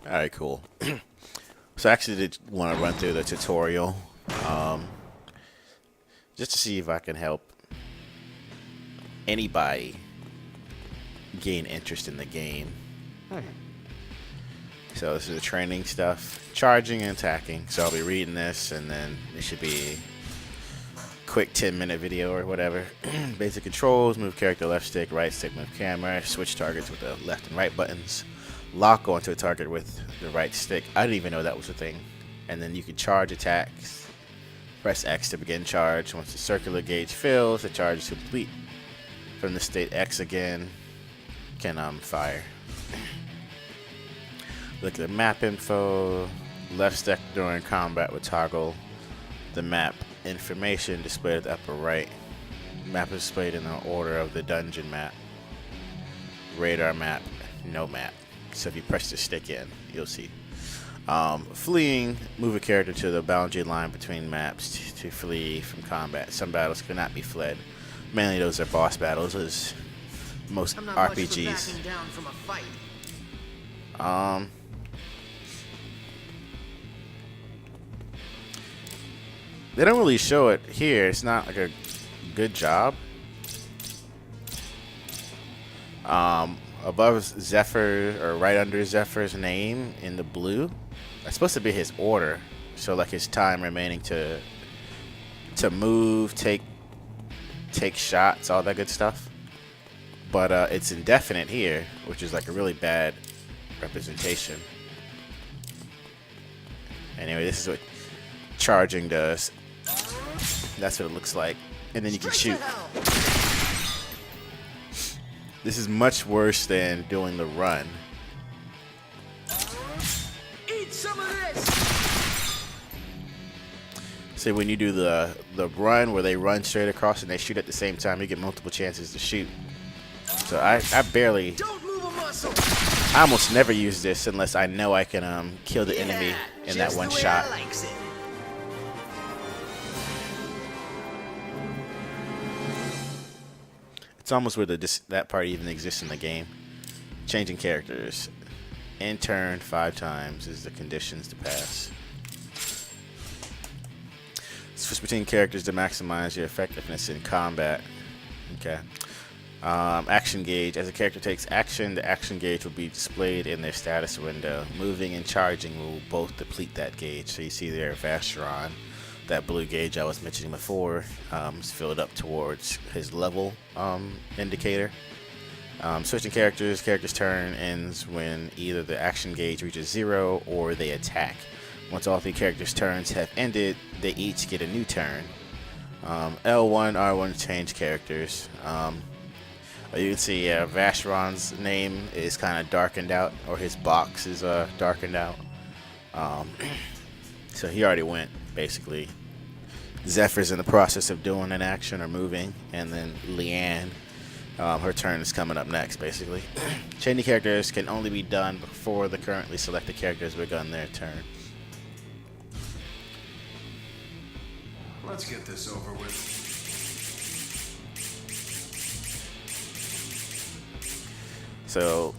All right, cool. So I actually did want to run through the tutorial, um, just to see if I can help anybody gain interest in the game. So this is the training stuff, charging and attacking. So I'll be reading this, and then it should be a quick 10-minute video or whatever. Basic controls: move character left stick, right stick, move camera, switch targets with the left and right buttons, lock onto a target with the right stick. I didn't even know that was a thing. And then you can charge attacks. Press X to begin charge. Once the circular gauge fills, the charge is complete. From the state X again, can fire. Look at the map info. Left stick during combat with toggle the map information displayed at the upper right. Map is displayed in the order of the dungeon map. Radar map, no map. So if you press the stick in, you'll see. Fleeing, move a character to the boundary line between maps to flee from combat. Some battles cannot be fled. Mainly those are boss battles, as most I'm not RPGs. much for backing down from a fight. They don't really show it here. It's not like a good job. Above Zephyr, or right under Zephyr's name in the blue, that's supposed to be his order. So like his time remaining to move, take shots, all that good stuff. But it's indefinite here, which is like a really bad representation. Anyway, this is what charging does. That's what it looks like. And then you can shoot. This is much worse than doing the run. Eat some of this. See, when you do the run where they run straight across and they shoot at the same time, you get multiple chances to shoot. So I barely, Don't move a muscle. I almost never use this unless I know I can kill the enemy in that one shot. It's almost where that part even exists in the game. Changing characters. In turn 5 times is the conditions to pass. Switch between characters to maximize your effectiveness in combat. Okay. Action gauge. As a character takes action, the action gauge will be displayed in their status window. Moving and charging will both deplete that gauge. So you see there, Vastron, that blue gauge I was mentioning before, is filled up towards his level indicator. Switching characters. Character's turn ends when either the action gauge reaches 0 or they attack. Once all 3 characters' turns have ended, they each get a new turn. L1, R1 change characters. You can see Vashron's name is kind of darkened out, or his box is darkened out. So he already went, basically. Zephyr's in the process of doing an action or moving, and then Leanne, her turn is coming up next, basically. Changing characters can only be done before the currently selected characters begun their turn. Let's get this over with. So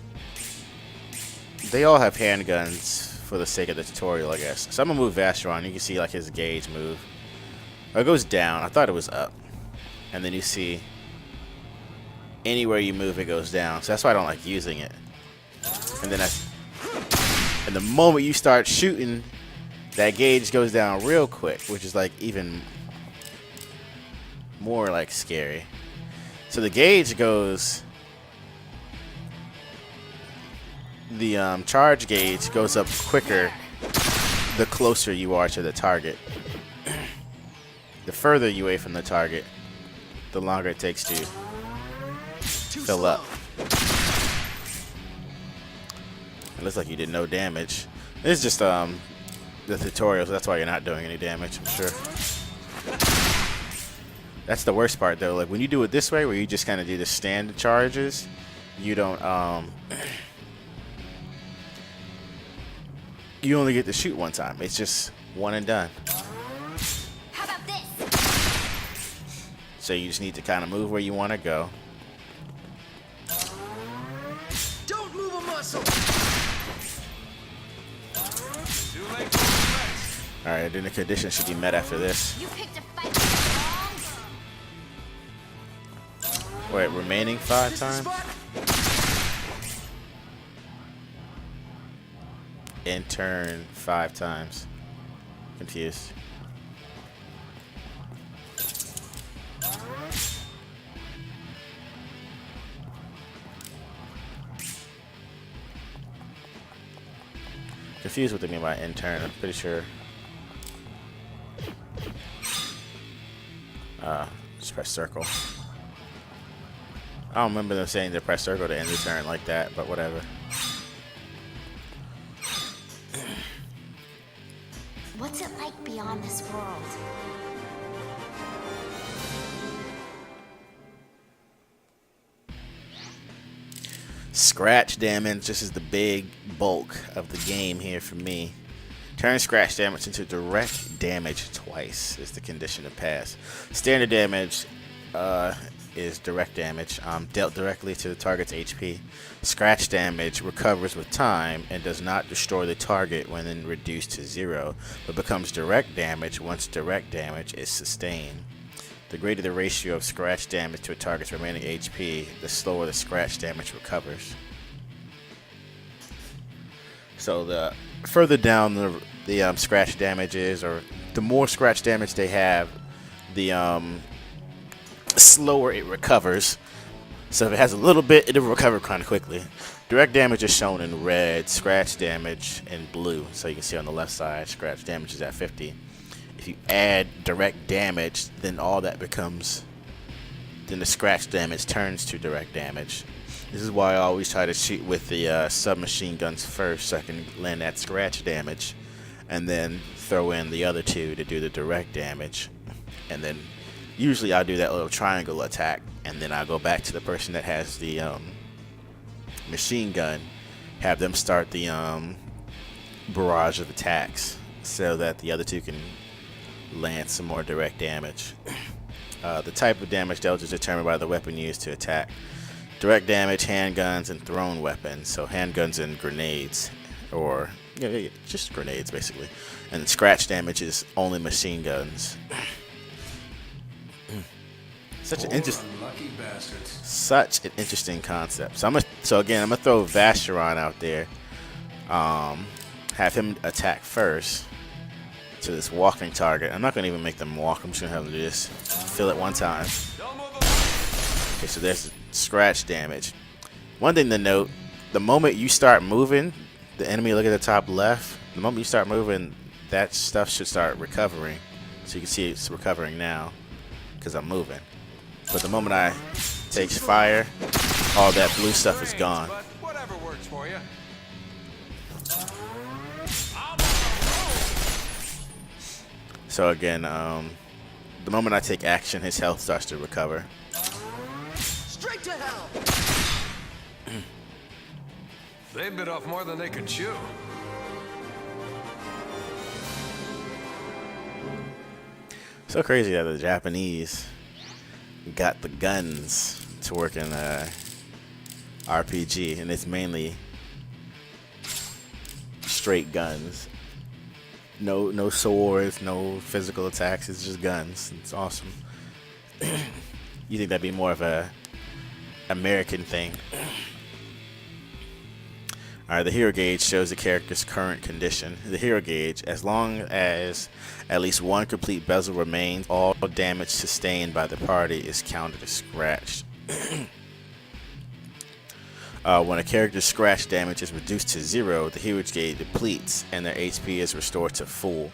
they all have handguns for the sake of the tutorial, I guess. So I'm gonna move Vastron. You can see like his gauge move. Oh, it goes down. I thought it was up. And then you see anywhere you move, it goes down. So that's why I don't like using it. And then and the moment you start shooting, that gauge goes down real quick, which is like even more like scary. So the gauge goes. The charge gauge goes up quicker the closer you are to the target. The further you away from the target, the longer it takes to fill up. It looks like you did no damage. This is just the tutorial, so that's why you're not doing any damage, I'm sure. That's the worst part though. Like when you do it this way, where you just kind of do the standard charges, you don't you only get to shoot one time. It's just one and done. How about this? So you just need to kind of move where you want to go. Don't move a muscle. Alright, then the condition should be met after this. You picked a fight with the wrong. Wait, remaining 5 times? In turn 5 times. Confused. Confused what they mean by in turn. I'm pretty sure. Just press circle. I don't remember them saying to press circle to end the turn like that, but whatever. What's it like beyond this world? Scratch damage. This is the big bulk of the game here for me. Turn scratch damage into direct damage twice is the condition to pass. Standard damage is direct damage dealt directly to the target's HP. Scratch damage recovers with time and does not destroy the target when then reduced to 0, but becomes direct damage once direct damage is sustained. The greater the ratio of scratch damage to a target's remaining HP, the slower the scratch damage recovers. So the further down the scratch damage is, or the more scratch damage they have, the slower it recovers. So if it has a little bit, it'll recover kind of quickly. Direct damage is shown in red, scratch damage in blue. So you can see on the left side, scratch damage is at 50. If you add direct damage, then all that becomes, then the scratch damage turns to direct damage. This is why I always try to shoot with the submachine guns first, so I can land that scratch damage, and then throw in the other two to do the direct damage. And then usually I'll do that little triangle attack, and then I'll go back to the person that has the machine gun, have them start the barrage of attacks, so that the other two can land some more direct damage. The type of damage dealt is determined by the weapon used to attack. Direct damage, handguns, and thrown weapons. So handguns and grenades, or just grenades basically. And scratch damage is only machine guns. Such an interesting concept. So again, I'm gonna throw Vacheron out there. Have him attack first to this walking target. I'm not gonna even make them walk. I'm just gonna have them do this. Fill it one time. Okay, so there's scratch damage. One thing to note: the moment you start moving, the enemy, look at the top left. The moment you start moving, that stuff should start recovering. So you can see it's recovering now because I'm moving. But the moment I take fire, all that blue stuff is gone. Whatever works for you. So again, the moment I take action, his health starts to recover. Straight to hell. They bit off more than they could chew. So crazy that the Japanese got the guns to work in RPG, and it's mainly straight guns. No swords, no physical attacks. It's just guns. It's awesome. You think that'd be more of a American thing? Alright, the hero gauge shows the character's current condition. The hero gauge, as long as at least one complete bezel remains, all damage sustained by the party is counted as scratched. When a character's scratch damage is reduced to 0, the hero gauge depletes and their HP is restored to full.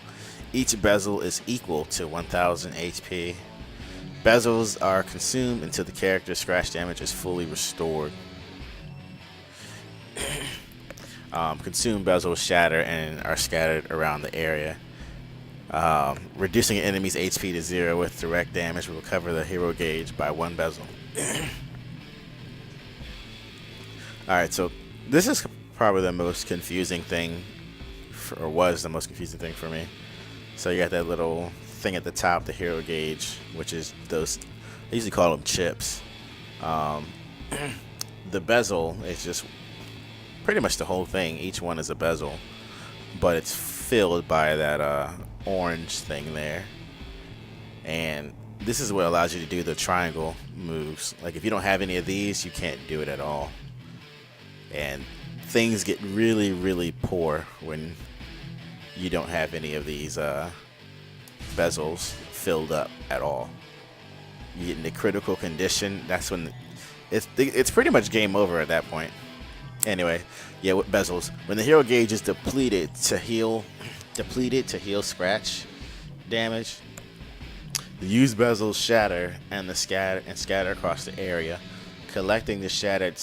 Each bezel is equal to 1000 HP. Bezels are consumed until the character's scratch damage is fully restored. Consumed bezels shatter and are scattered around the area. Reducing an enemy's HP to 0 with direct damage will recover the hero gauge by 1 bezel. Alright, so this is probably the most confusing thing, or was the most confusing thing for me. So you got that little thing at the top, the hero gauge, which is those, I usually call them chips. The bezel is just pretty much the whole thing. Each one is a bezel, but it's filled by that orange thing there. And this is what allows you to do the triangle moves. Like if you don't have any of these, you can't do it at all. And things get really, really poor when you don't have any of these bezels filled up at all. You get into critical condition. That's when it's pretty much game over at that point. Anyway, yeah, with bezels, when the hero gauge is depleted to heal scratch damage, the used bezels shatter and scatter across the area. Collecting the scattered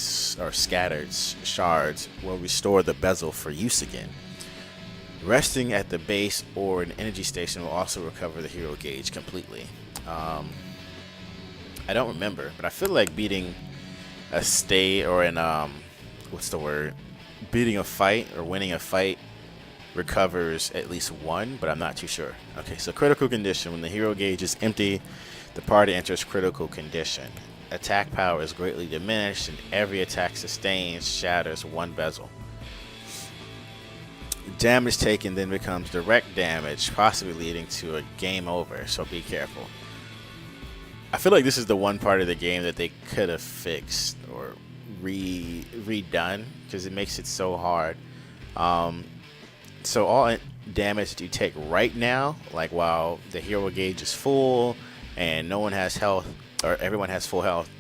shards will restore the bezel for use again. Resting at the base or an energy station will also recover the hero gauge completely. I don't remember, but I feel like beating a state or beating a fight or winning a fight recovers at least one, but I'm not too sure. Okay, so critical condition. When the hero gauge is empty, the party enters critical condition. Attack power is greatly diminished, and every attack sustained shatters one bezel. Damage taken then becomes direct damage, possibly leading to a game over, so be careful. I feel like this is the one part of the game that they could have fixed or redone, because it makes it so hard. So all damage that you take right now, like while the hero gauge is full and no one has health, or everyone has full health,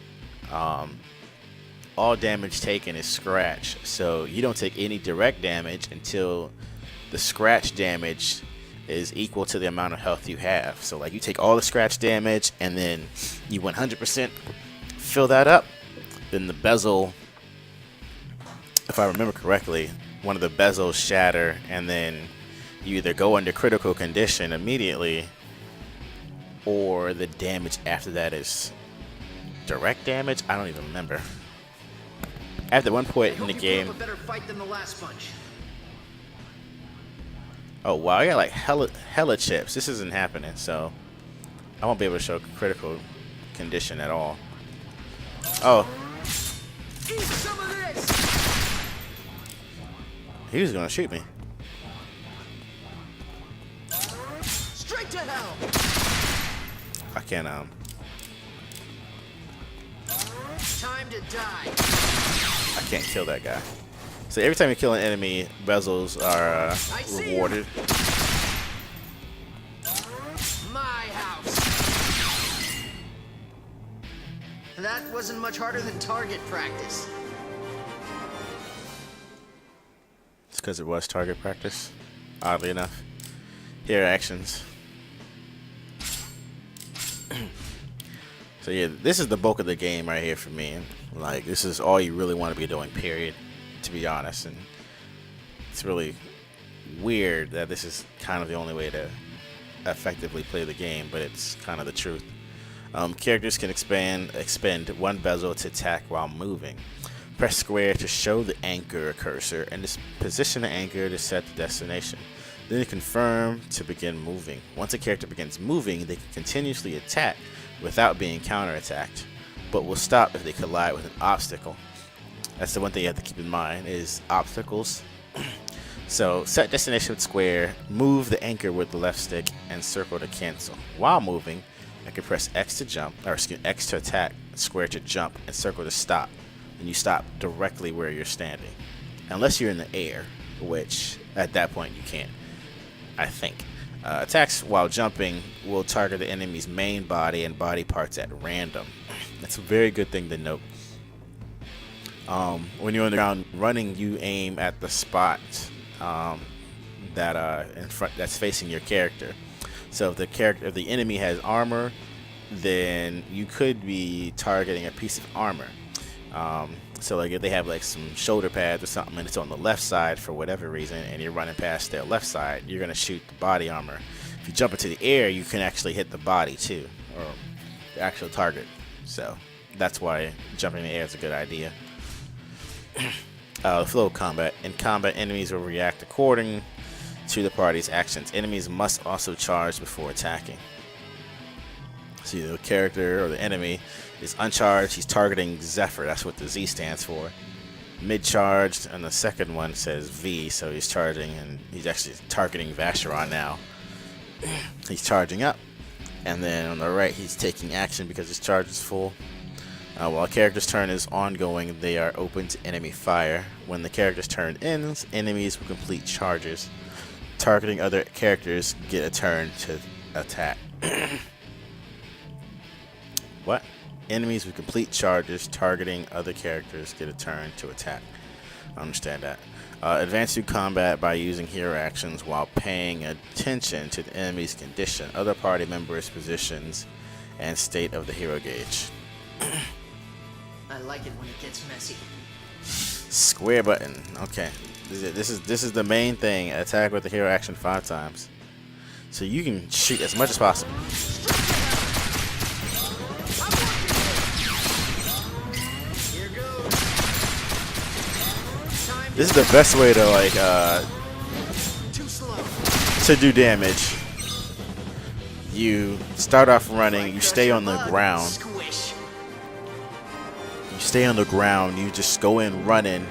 all damage taken is scratch. So you don't take any direct damage until the scratch damage is equal to the amount of health you have. So like you take all the scratch damage and then you 100% fill that up, then the bezel, if I remember correctly, one of the bezels shatter, and then you either go into critical condition immediately, or the damage after that is direct damage. I don't even remember. At one point in the game. A better fight than the last bunch. Oh wow, I got like hella chips. This isn't happening, so I won't be able to show critical condition at all. Oh. Eat some of this. He was gonna shoot me. Straight to hell. I can't Time to die. I can't kill that guy. So every time you kill an enemy, bezels are rewarded. My house. That wasn't much harder than target practice. It's because it was target practice, oddly enough. Here are actions. So yeah, this is the bulk of the game right here for me. Like, this is all you really want to be doing, period, to be honest. And it's really weird that this is kind of the only way to effectively play the game, but it's kind of the truth. Characters can expend one bezel to attack while moving. Press square to show the anchor cursor, and just position the anchor to set the destination. Then confirm to begin moving. Once a character begins moving, they can continuously attack without being counterattacked, but will stop if they collide with an obstacle. That's the one thing you have to keep in mind, is obstacles. So set destination with square, move the anchor with the left stick, and circle to cancel. While moving, I can press X to jump, or excuse me, X to attack, square to jump, and circle to stop. And you stop directly where you're standing, unless you're in the air, which at that point you can't, I think. Attacks while jumping will target the enemy's main body and body parts at random. That's a very good thing to note. When you're on the ground running, you aim at the spot that in front, that's facing your character. So if the enemy has armor, then you could be targeting a piece of armor. So like if they have like some shoulder pads or something and it's on the left side for whatever reason, and you're running past their left side, you're gonna shoot the body armor. If you jump into the air, you can actually hit the body too, or the actual target. So that's why jumping in the air is a good idea. Flow of combat. In combat, enemies will react according to the party's actions. Enemies must also charge before attacking. See, the character or the enemy is uncharged. He's targeting Zephyr. That's what the Z stands for. mid-charged, and the second one says V, so he's charging, and he's actually targeting Vacheron now. He's charging up, and then on the right he's taking action because his charge is full. While a character's turn is ongoing, they are open to enemy fire. When the character's turn ends, enemies will complete charges. Targeting other characters get a turn to attack. What? Enemies with complete charges targeting other characters get a turn to attack. I understand that. Advance through combat by using hero actions while paying attention to the enemy's condition, other party members' positions, and state of the hero gauge. I like it when it gets messy. Square button. Okay. This is the main thing. Attack with the hero action 5 times. So you can shoot as much as possible. Here goes. Time This is the best way to too slow. to do damage. You start off running, you stay on the ground. Squish. You stay on the ground, you just go in running,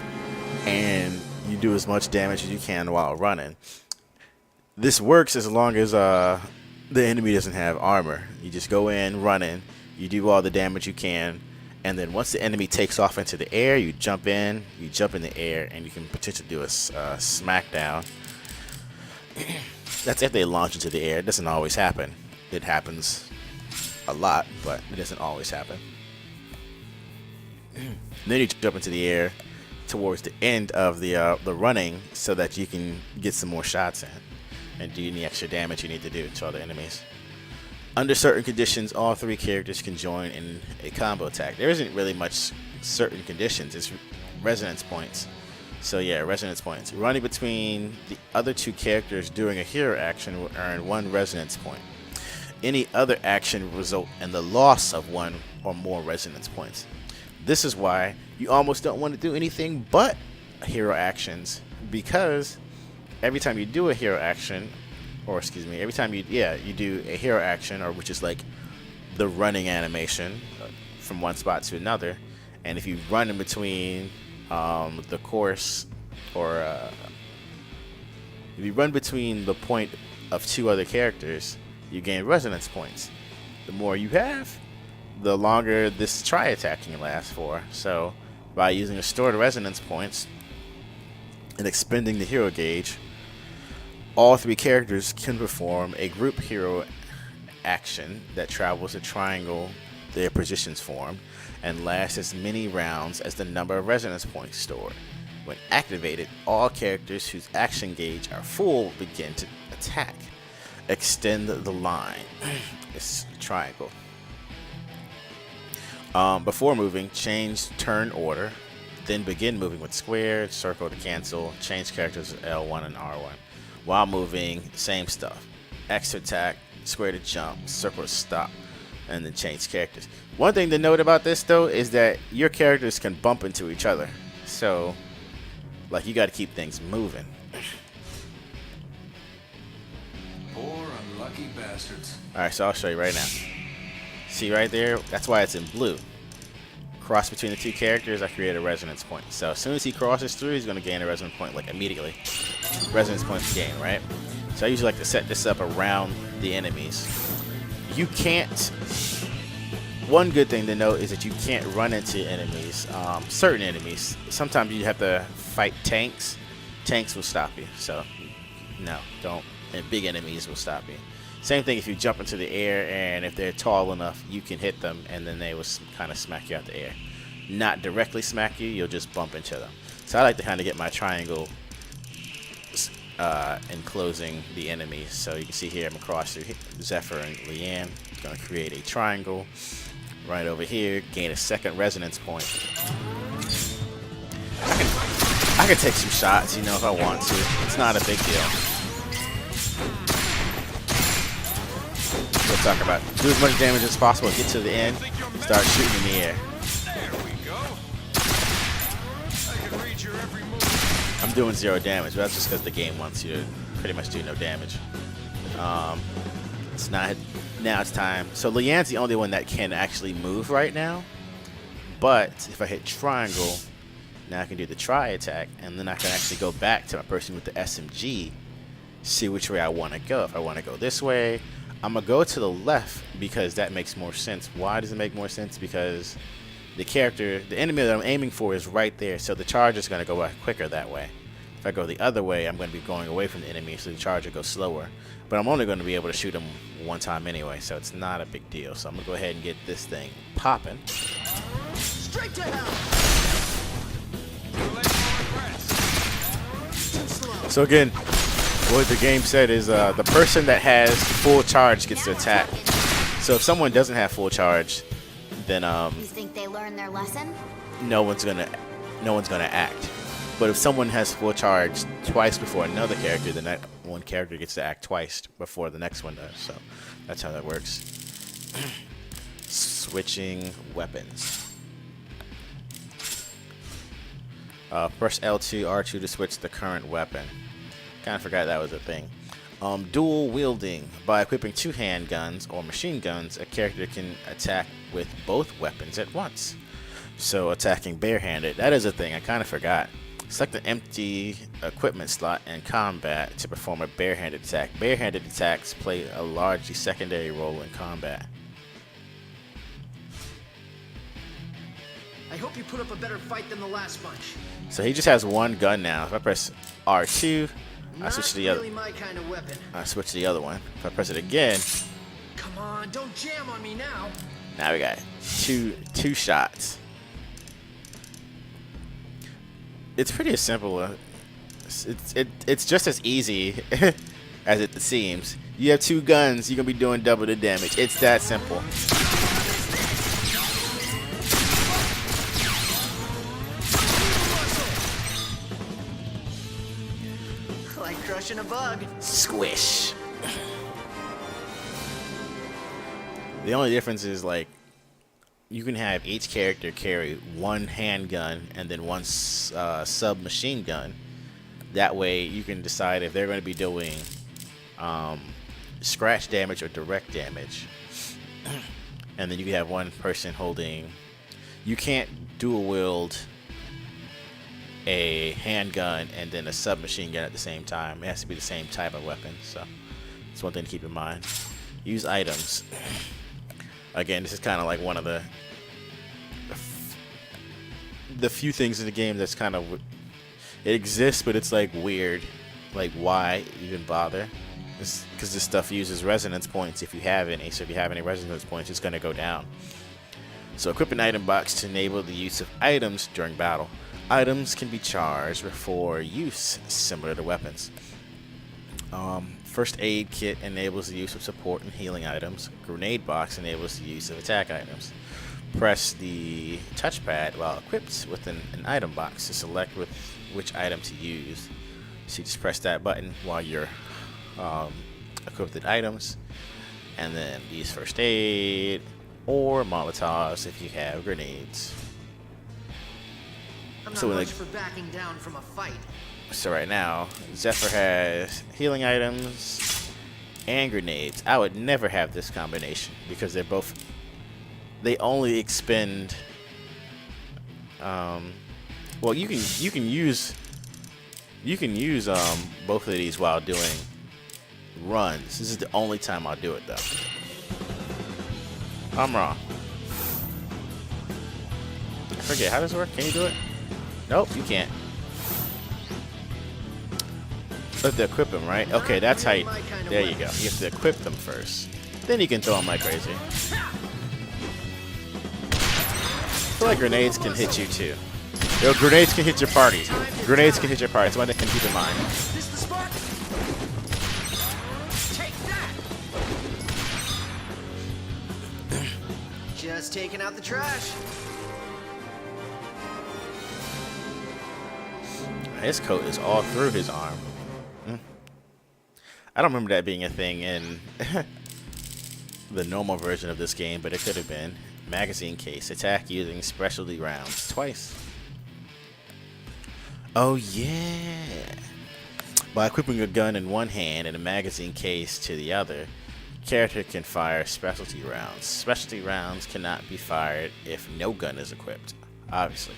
and you do as much damage as you can while running. This works as long as the enemy doesn't have armor. You just go in running, you do all the damage you can, and then once the enemy takes off into the air, you jump in the air, and you can potentially do a smackdown. That's if they launch into the air. It doesn't always happen. It happens a lot, but it doesn't always happen. Then you jump into the air towards the end of the running so that you can get some more shots in and do any extra damage you need to do to other enemies. Under certain conditions, all 3 characters can join in a combo attack. There isn't really much certain conditions. It's resonance points. So yeah, resonance points. Running between the other 2 characters during a hero action will earn 1 resonance point. Any other action will result in the loss of 1 or more resonance points. This is why you almost don't want to do anything but hero actions, because every time you do a hero action, or excuse me, every time you do a hero action, or which is like the running animation from one spot to another, and if you run in between the course, or if you run between the point of 2 other characters, you gain resonance points. The more you have, the longer this try attack can last for. So by using stored resonance points and expending the hero gauge, all 3 characters can perform a group hero action that travels a triangle their positions form and lasts as many rounds as the number of resonance points stored. When activated, all characters whose action gauge are full begin to attack. Extend the line. It's triangle. Before moving, change turn order, then begin moving with square, circle to cancel, change characters to L1 and R1. While moving, same stuff. X to attack, square to jump, circle to stop, and then change characters. One thing to note about this though is that your characters can bump into each other. So, like, you got to keep things moving. Poor unlucky bastards. Alright, so I'll show you right now. See right there? That's why it's in blue. Cross between the 2 characters, I create a resonance point. So as soon as he crosses through, he's going to gain a resonance point, like immediately. Resonance points gain, right? So I usually like to set this up around the enemies. You can't... One good thing to note is that you can't run into enemies. Certain enemies. Sometimes you have to fight tanks. Tanks will stop you. So, no, don't. And big enemies will stop you. Same thing if you jump into the air, and if they're tall enough, you can hit them, and then they will kind of smack you out the air. Not directly smack you, you'll just bump into them. So I like to kind of get my triangle enclosing the enemies. So you can see here I'm across through Zephyr and Leanne. I'm going to create a triangle right over here, gain a 2nd resonance point. I can take some shots, if I want to. It's not a big deal. We'll talk about do as much damage as possible, get to the end, start shooting in the air. There we go. I can read your every move. I'm doing 0 damage, but that's just because the game wants you to pretty much do no damage. It's not. Now it's time. So Leanne's the only one that can actually move right now. But if I hit triangle, Now I can do the try attack, and then I can actually go back to my person with the SMG, see which way I want to go. If I want to go this way, I'm going to go to the left because that makes more sense. Why does it make more sense? Because the enemy that I'm aiming for is right there, so the charge is going to go back quicker that way. If I go the other way, I'm going to be going away from the enemy, so the charge will go slower. But I'm only going to be able to shoot him one time anyway, so it's not a big deal. So I'm going to go ahead and get this thing popping. Straight to hell! So again, what the game said is the person that has full charge gets to attack. So if someone doesn't have full charge, then You think they learned their lesson? no one's gonna act. But if someone has full charge twice before another character, then that one character gets to act twice before the next one does. So that's how that works. Switching weapons. Press L2, R2 to switch the current weapon. Kind of forgot that was a thing. Dual wielding. By equipping 2 handguns or machine guns, a character can attack with both weapons at once. So attacking barehanded, that is a thing I kind of forgot. Select an empty equipment slot in combat to perform a barehanded attack. Barehanded attacks play a largely secondary role in combat. I hope you put up a better fight than the last bunch. So he just has one gun now. If I press R2, I switch to the other. Not really my kind of weapon. I switch to the other one. If I press it again, Come on, don't jam on me now. now we got two shots. It's pretty simple. It's just as easy as it seems. You have 2 guns, you're gonna be doing double the damage. It's that simple. Like crushing a bug. Squish. The only difference is like you can have each character carry 1 handgun and then 1 submachine gun. That way you can decide if they're going to be doing scratch damage or direct damage. And then you can have one person holding. You can't dual wield a handgun and then a submachine gun at the same time. It has to be the same type of weapon. So it's one thing to keep in mind. Use items. Again, this is kind of like one of the few things in the game that's kind of, it exists, but it's like weird. Like, why even bother? Because this stuff uses resonance points if you have any. So if you have any resonance points, it's going to go down. So equip an item box to enable the use of items during battle. Items can be charged for use, similar to weapons. First aid kit enables the use of support and healing items. Grenade box enables the use of attack items. Press the touchpad while equipped with an item box to select which item to use. So you just press that button while you're equipped with items, and then use first aid or Molotovs if you have grenades. I'm not So much like, for backing down from a fight. so right now, Zephyr has healing items and grenades. I would never have this combination because they only expend. Well, you can use both of these while doing runs. This is the only time I'll do it though. I'm wrong. I forget how does it work. Can you do it? Nope, you can't. You have to equip them, right? Okay, that's how you. There you go. You have to equip them first. Then you can throw them like crazy. I feel like grenades can hit you too. Yo, grenades can hit your party. Grenades can hit your party. It's one thing to keep in mind. This the spark? Take that! Just taking out the trash. His coat is all through his arm. I don't remember that being a thing in the normal version of this game, but it could have been. Magazine case. Attack using specialty rounds twice. Oh yeah. By equipping a gun in one hand and a magazine case to the other, character can fire specialty rounds. Specialty rounds cannot be fired if no gun is equipped, obviously.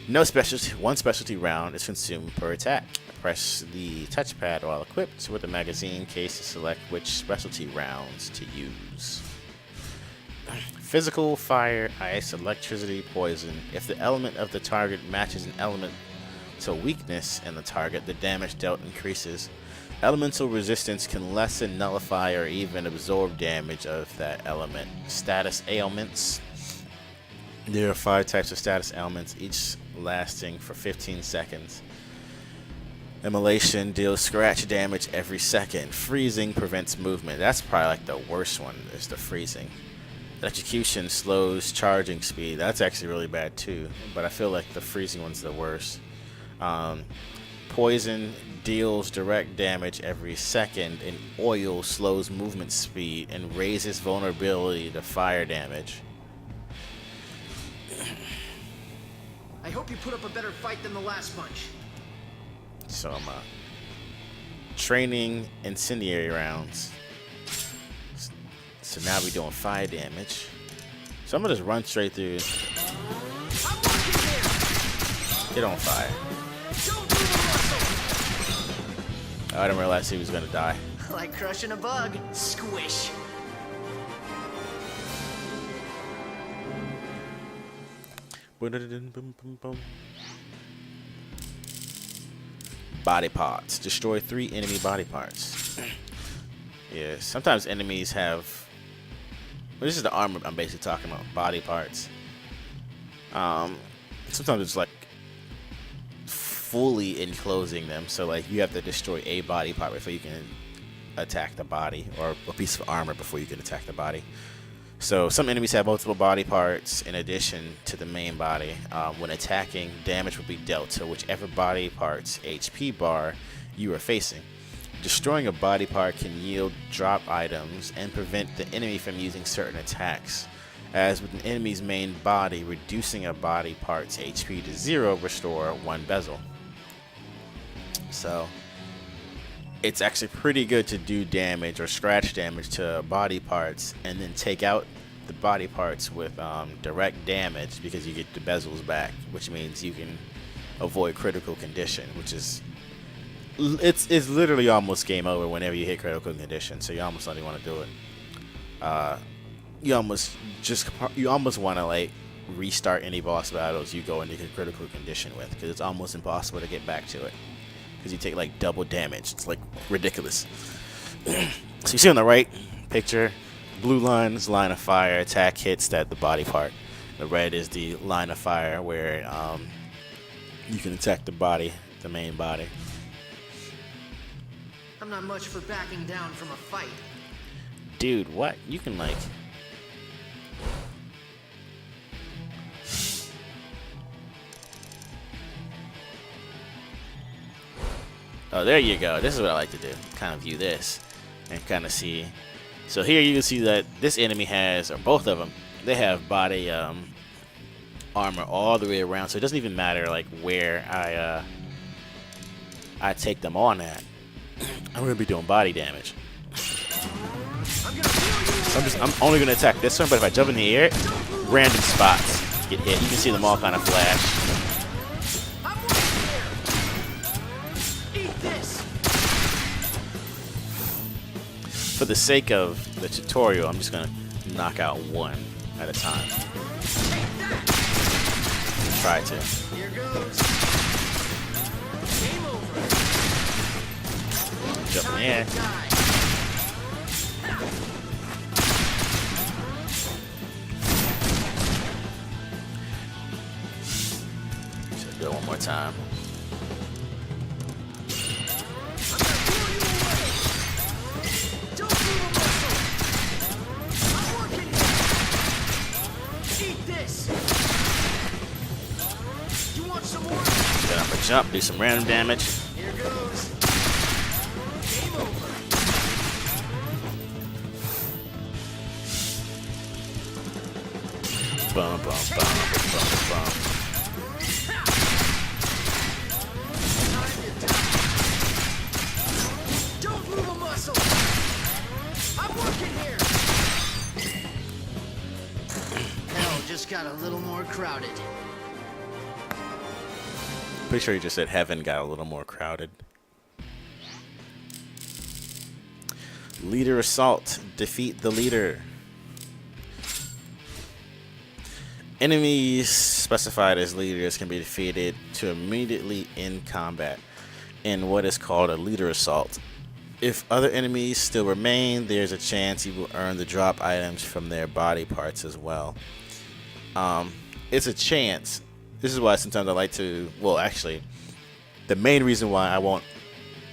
One specialty round is consumed per attack. Press the touchpad while equipped with the magazine case to select which specialty rounds to use. Physical, fire, ice, electricity, poison. If the element of the target matches an element to weakness in the target, the damage dealt increases. Elemental resistance can lessen, nullify, or even absorb damage of that element. Status ailments. There are 5 types of status ailments, each lasting for 15 seconds. Immolation deals scratch damage every second. Freezing prevents movement. That's probably like the worst one, is the freezing. Electrocution slows charging speed. That's actually really bad too, but I feel like the freezing one's the worst. Poison deals direct damage every second, and oil slows movement speed and raises vulnerability to fire damage. I hope you put up a better fight than the last bunch. So I'm training incendiary rounds. So now we're doing fire damage. So I'm gonna just run straight through. Get on fire. Oh, I didn't realize he was gonna die. Like crushing a bug. Squish. Body parts. Destroy 3 enemy body parts. Yeah, sometimes enemies have... Well, this is the armor I'm basically talking about. Body parts. Sometimes it's like fully enclosing them. So like you have to destroy a body part before you can attack the body, or a piece of armor before you can attack the body. So some enemies have multiple body parts in addition to the main body. When attacking, damage will be dealt to whichever body part's HP bar you are facing. Destroying a body part can yield drop items and prevent the enemy from using certain attacks. As with an enemy's main body, reducing a body part's HP to 0 restore 1 bezel. So it's actually pretty good to do damage or scratch damage to body parts and then take out the body parts with direct damage, because you get the bezels back, which means you can avoid critical condition, which is it's literally almost game over whenever you hit critical condition. So you almost don't even want to do it. You almost want to like restart any boss battles you go into critical condition with, because it's almost impossible to get back to it, because you take like double damage. It's like ridiculous. So you see on the right picture, blue line is line of fire, attack hits that the body part. The red is the line of fire where you can attack the body, the main body. I'm not much for backing down from a fight. Dude, what? You can like... Oh, there you go. This is what I like to do. Kind of view this and kind of see. So here you can see that this enemy has, or both of them, they have body armor all the way around. So it doesn't even matter like where I take them on at. I'm gonna be doing body damage. So I'm only gonna attack this one, but if I jump in the air, random spots get hit. You can see them all kind of flash. For the sake of the tutorial, I'm just gonna knock out one at a time. Try to. Here goes. Game over. Jump in the air. Should do it one more time. Then I'm gonna jump, do some random damage. Here goes. Game over. Bum, bum, bum, bum, bum. Don't move a muscle. I'm working here. Hell just got a little more crowded. Pretty sure you just said heaven got a little more crowded. Leader assault. Defeat the leader. Enemies specified as leaders can be defeated to immediately end combat in what is called a leader assault. If other enemies still remain, there's a chance you will earn the drop items from their body parts as well. It's a chance. This is why sometimes I like to, well, actually, the main reason why I won't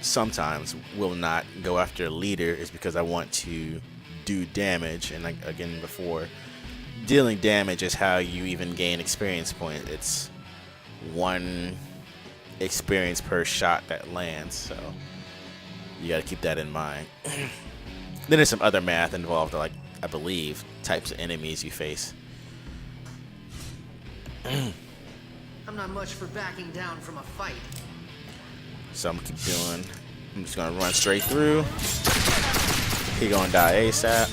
sometimes will not go after a leader is because I want to do damage. And like, again, before, dealing damage is how you even gain experience points. It's 1 experience per shot that lands, so you got to keep that in mind. Then there's some other math involved, like I believe types of enemies you face. I'm not much for backing down from a fight. So I'm gonna keep doing. I'm just gonna run straight through. He gonna die ASAP.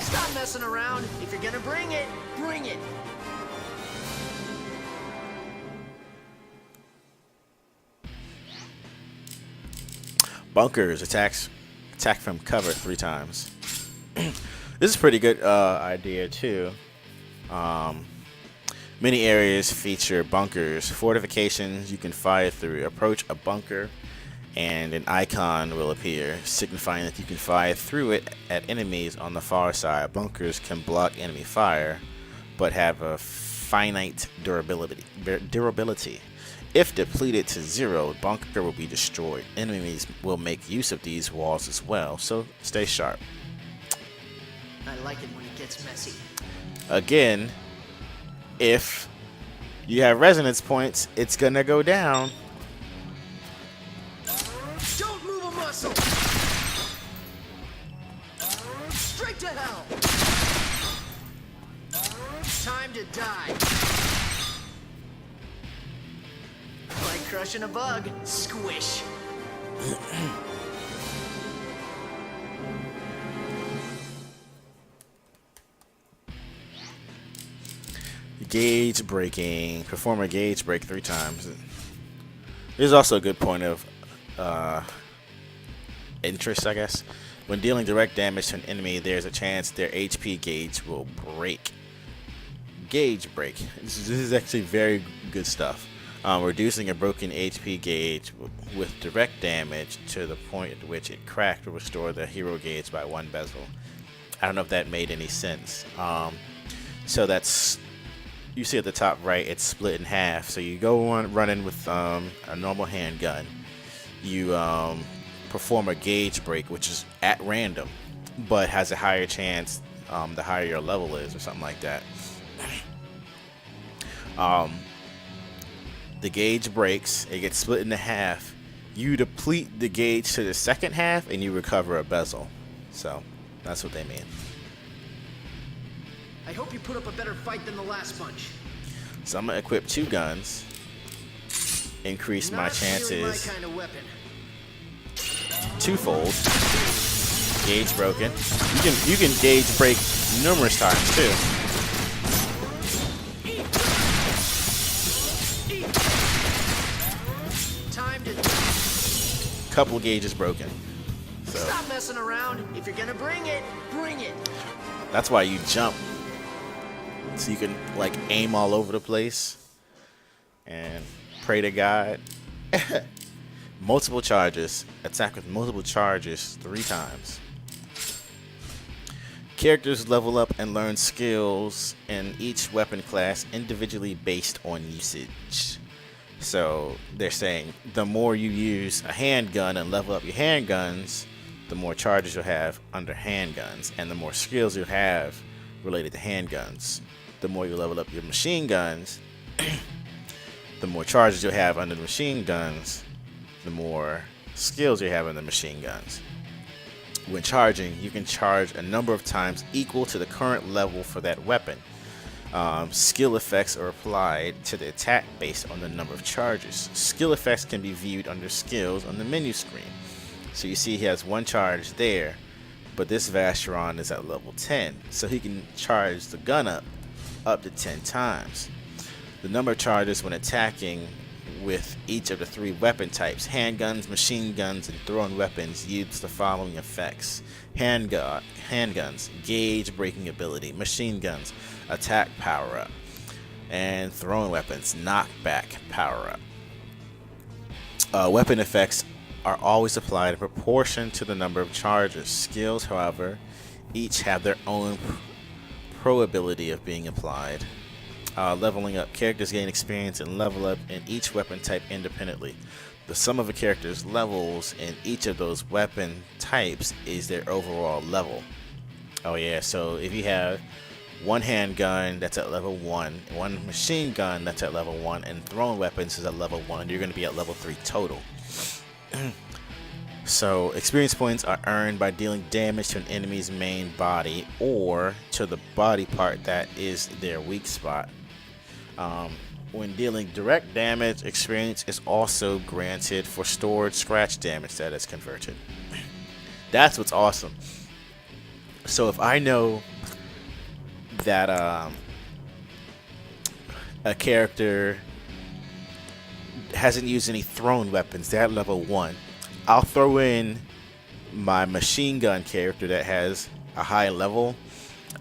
Stop messing around. If you're gonna bring it, bring it. Bunkers attack from cover 3 times. This is a pretty good idea too. Many areas feature bunkers, fortifications you can fire through. Approach a bunker and an icon will appear, signifying that you can fire through it at enemies on the far side. Bunkers can block enemy fire, but have a finite durability. If depleted to 0, the bunker will be destroyed. Enemies will make use of these walls as well, so stay sharp. I like it when it gets messy. Again, if you have resonance points, it's gonna go down. Don't move a muscle. Straight to hell. Time to die. Like crushing a bug. Squish. Gauge breaking. Perform a gauge break 3 times. There's also a good point of interest, I guess. When dealing direct damage to an enemy, there's a chance their HP gauge will break. Gauge break. This is actually very good stuff. Reducing a broken HP gauge with direct damage to the point at which it cracked will restore the hero gauge by 1 bezel. I don't know if that made any sense. So that's, you see at the top right, it's split in half. So you go on running with a normal handgun. You perform a gauge break, which is at random, but has a higher chance the higher your level is, or something like that. The gauge breaks, it gets split into half. You deplete the gauge to the second half, and you recover a bezel. So that's what they mean. I hope you put up a better fight than the last bunch. So I'm gonna equip 2 guns, increase my chances My kind of weapon. twofold. Gauge broken. You can gauge break numerous times too. Time to Couple gauges broken. So stop messing around. If you're gonna bring it, bring it. that's why you jump. So you can like aim all over the place and pray to God. Multiple charges. Attack with multiple charges 3 times. Characters level up and learn skills in each weapon class individually based on usage. So they're saying the more you use a handgun and level up your handguns, the more charges you'll have under handguns, and the more skills you'll have related to handguns. The more you level up your machine guns, the more charges you'll have under the machine guns, the more skills you have in the machine guns. When charging, you can charge a number of times equal to the current level for that weapon. Skill effects are applied to the attack based on the number of charges. Skill effects can be viewed under skills on the menu screen. So you see he has 1 charge there, but this Vacheron is at level 10, so he can charge the gun up up to 10 times. The number of charges when attacking with each of the 3 weapon types, handguns, machine guns, and thrown weapons, yields the following effects. Handguns, gauge breaking ability. Machine guns, attack power up. And thrown weapons, knockback power up. Weapon effects are always applied in proportion to the number of charges. Skills, however, each have their own probability of being applied. Leveling up. Characters gain experience and level up in each weapon type independently. The sum of a character's levels in each of those weapon types is their overall level. Oh yeah, so if you have one handgun that's at level 1, one machine gun that's at level 1, and thrown weapons is at level 1, you're going to be at level 3 total. So experience points are earned by dealing damage to an enemy's main body or to the body part that is their weak spot. When dealing direct damage, experience is also granted for stored scratch damage that is converted. That's what's awesome. So if I know that a character hasn't used any thrown weapons, they're at level 1, I'll throw in my machine gun character that has a high level.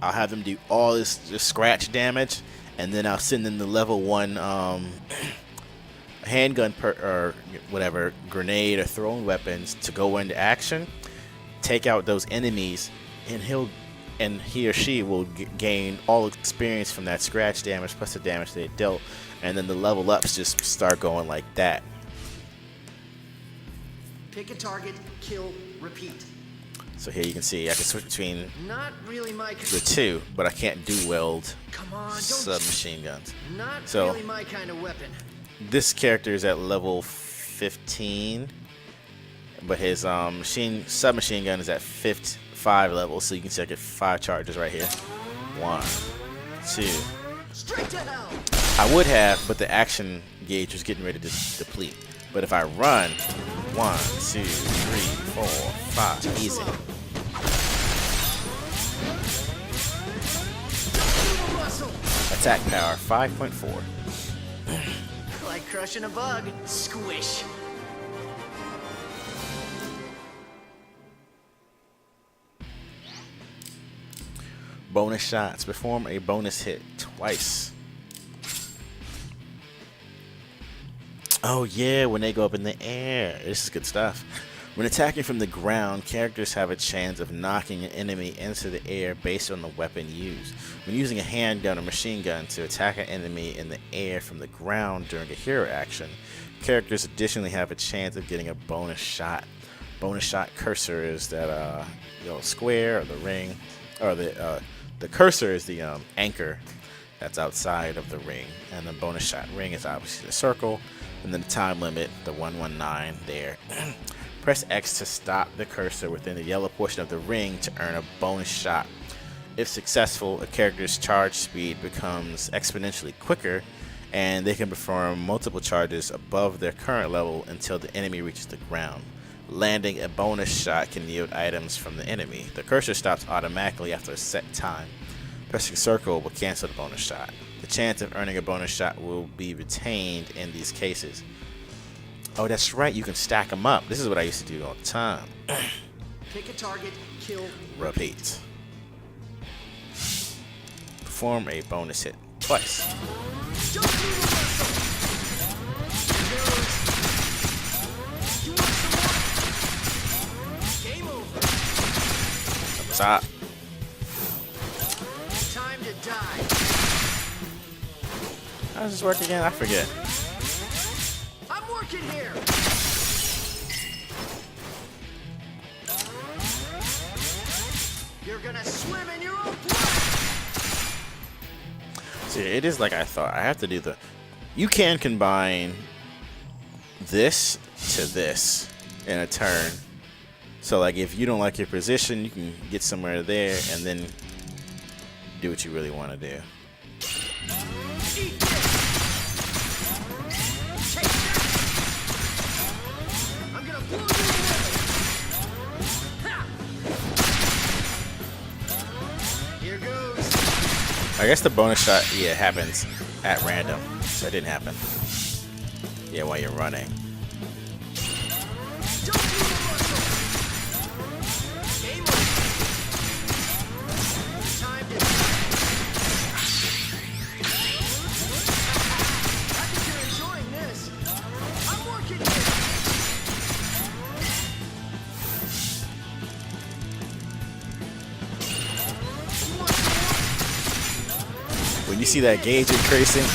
I'll have them do all this scratch damage, and then I'll send in the level 1 handgun or whatever, grenade or thrown weapons to go into action, take out those enemies, and he or she will gain all experience from that scratch damage plus the damage they dealt, and then the level ups just start going like that. Pick a target, kill, repeat. So here you can see I can switch between Not really my the 2, but I can't do weld Come on, don't submachine guns. Not So really my kind of weapon. this character is at level 15, but his submachine gun is at 5 levels. So you can see I get 5 charges right here. 1, 2. Straight to hell. I would have, but the action gauge was getting ready to deplete. But if I run, 1, 2, 3, 4, 5, easy. Attack power 5.4. Like crushing a bug. Squish. Bonus shots. Perform a bonus hit twice. Oh yeah, when they go up in the air. This is good stuff. When attacking from the ground, characters have a chance of knocking an enemy into the air based on the weapon used. When using a handgun or machine gun to attack an enemy in the air from the ground during a hero action, characters additionally have a chance of getting a bonus shot. Bonus shot cursor is that square or the ring, or the cursor is the anchor that's outside of the ring, and the bonus shot ring is obviously the circle, and then the time limit, the 119 there. Press X to stop the cursor within the yellow portion of the ring to earn a bonus shot. If successful, a character's charge speed becomes exponentially quicker, and they can perform multiple charges above their current level until the enemy reaches the ground. Landing a bonus shot can yield items from the enemy. The cursor stops automatically after a set time. Pressing circle will cancel the bonus shot. The chance of earning a bonus shot will be retained in these cases. Oh, that's right, you can stack them up. This is what I used to do all the time. Pick a target, kill, Repeat. Perform a bonus hit twice. Don't do the muscle. You want some more? Game over. Stop. Time to die. How does this work again? I forget. I'm working here. You're gonna swim in your own blood. See, it is like I thought. I have to do the... You can combine this to this in a turn. So, like, if you don't like your position, you can get somewhere there and then do what you really want to do. Eat this. Take that. I'm gonna blow you away. Ha! Here goes. I guess the bonus shot, yeah, happens at random, so it didn't happen. Yeah, while you're running. Game over. Time to. I think you're enjoying this. I'm working here. When you see that gauge increasing,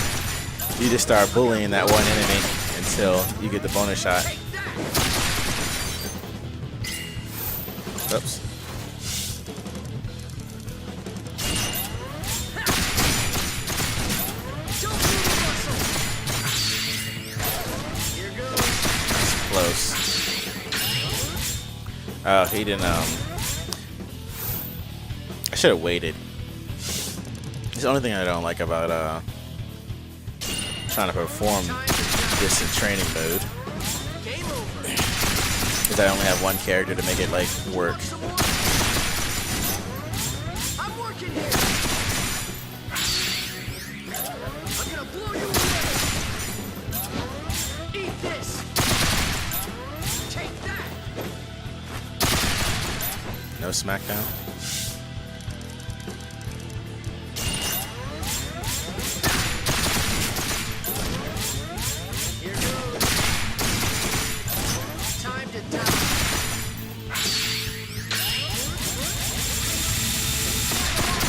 you just start bullying that one enemy until you get the bonus shot. Oops. Here goes. Close. Oh, he didn't, I should have waited. It's the only thing I don't like about, trying to perform this in training mode Game over. is I only have one character to make it, like, work. Some more. I'm working here. I'm gonna blow you away. Eat this. Take that. No Smackdown? Here goes. Time to die.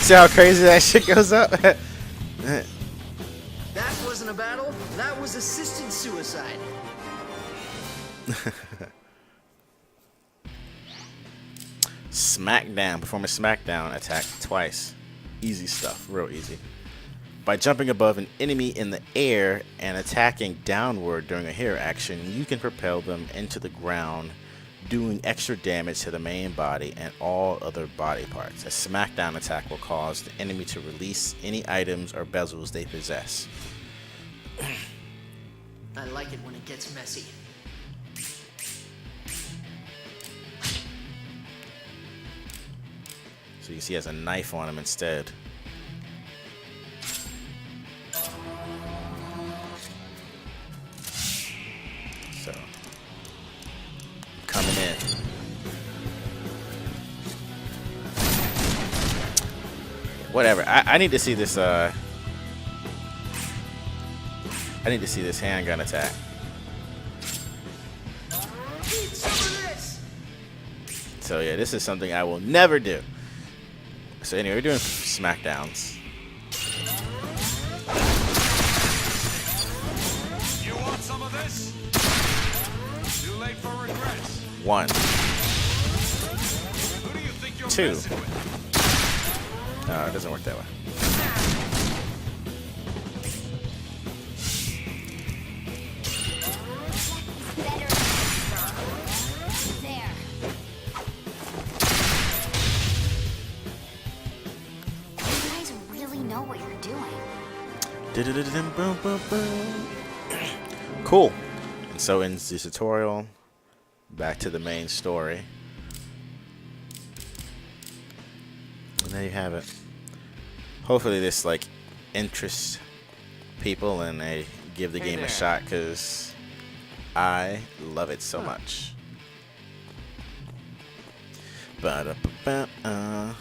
See how crazy that shit goes up? That wasn't a battle. That was assisted suicide. Smackdown. Perform a Smackdown attack twice. Easy stuff. Real easy. By jumping above an enemy in the air and attacking downward during a hero action, you can propel them into the ground, doing extra damage to the main body and all other body parts. A Smackdown attack will cause the enemy to release any items or bezels they possess. I like it when it gets messy. So you see he has a knife on him instead. So, coming in. Whatever. I need to see this. I need to see this handgun attack. Eat some of this. So yeah, this is something I will never do. So anyway, we're doing Smackdowns. You want some of this? Too late for regrets. 1, Who do you think you're 2. messing with? No, it doesn't work that way. Better. There. You guys really know what you're doing. Boom, boom, boom. Cool. And so ends the tutorial. Back to the main story. And there you have it. Hopefully this like interests people and they give the game a shot, because I love it so much. Ba-da-ba-ba-uh.